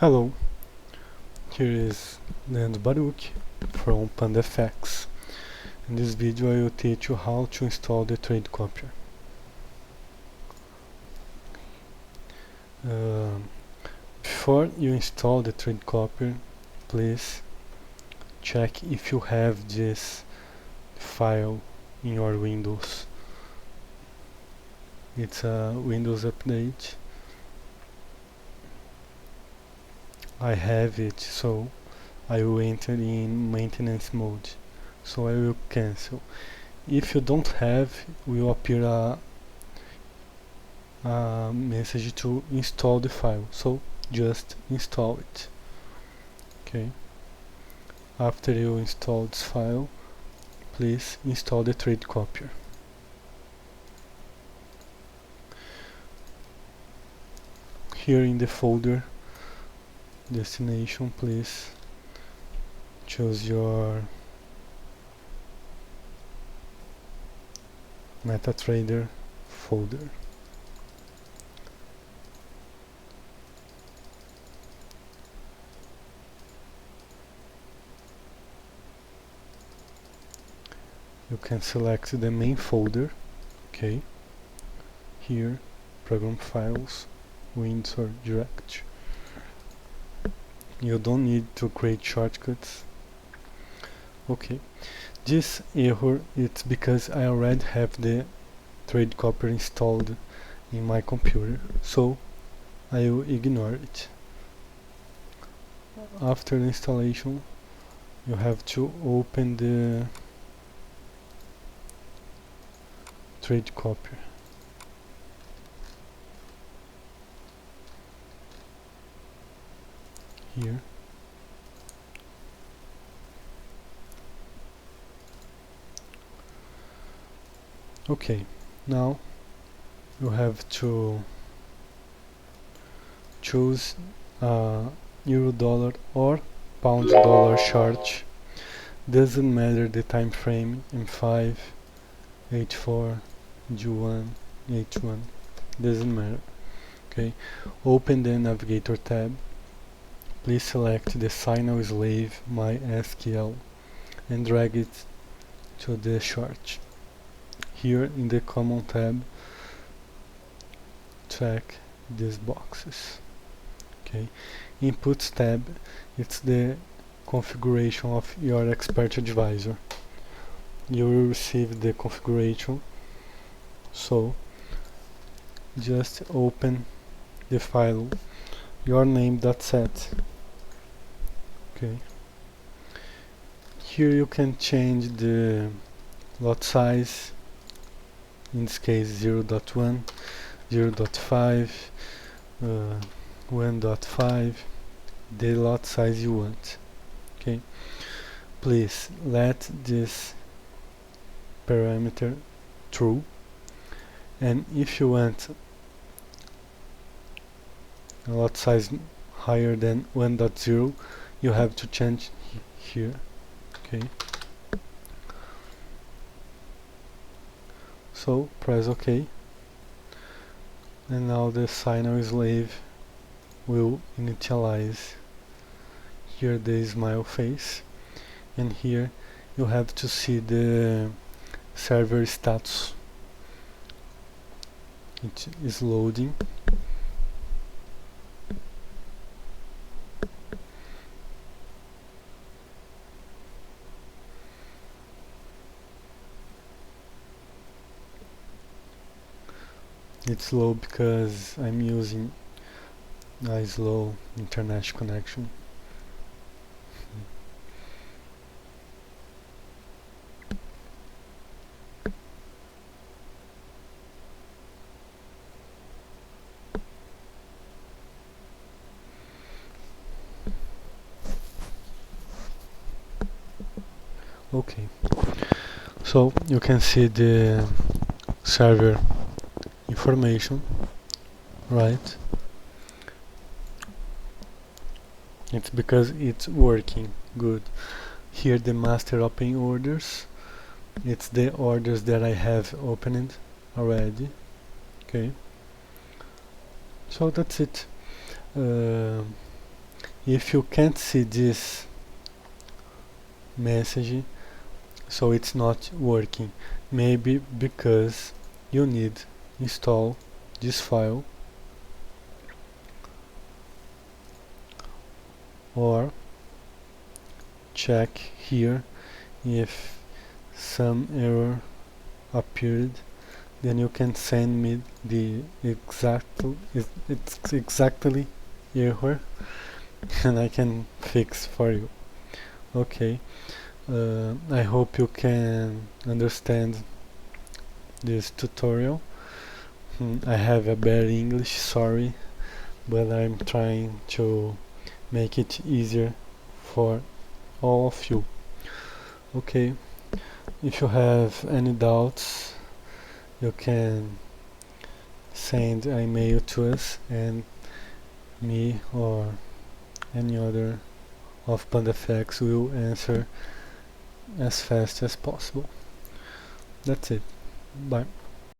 Hello, here is Leandro Baruch from Panda. In this video I will teach you how to install the trade copier. Before you install the trade copier, please check if you have this file in your Windows. It's a Windows update. I have it, so I will enter in maintenance mode, so I will cancel. If you don't have, will appear a message to install the file, so just install it. Okay. After you install this file, please install the trade copier. Here in the folder destination, please choose your MetaTrader folder. You can select the main folder, okay, here, program files, Windows or direct. You don't need to create shortcuts. Okay, this error it's because I already have the trade copier installed in my computer, so I will ignore it. After the installation, you have to open the trade copier. Here. Okay, now you have to choose euro dollar or pound dollar chart. Doesn't matter the time frame, M5, H4, G1, H1, doesn't matter. Okay, open the navigator tab. Please select the signal slave MySQL and drag it to the chart. Here in the common tab, check these boxes. Okay, inputs tab, it's the configuration of your expert advisor. You will receive the configuration, so just open the file yourname.set. Okay, here you can change the lot size, in this case 0.1, 0.5, 1.5, the lot size you want. Okay, please let this parameter true, and if you want a lot size higher than 1.0, you have to change here. Okay, so press OK, and now the signal slave will initialize. Here the smile face, and here you have to see the server status. It is loading. It's slow because I'm using a slow internet connection. Okay, so you can see the server information, right? It's because it's working good. Here the master opening orders, it's the orders that I have opened already. Okay, so that's it. If you can't see this message, so it's not working, maybe because you need install this file, or check here if some error appeared, then you can send me the it's exactly error and I can fix for you. Okay, I hope you can understand this tutorial. I have a bad English, sorry, but I'm trying to make it easier for all of you. Okay, if you have any doubts, you can send an email to us, and me or any other of PandaFX will answer as fast as possible. That's it. Bye.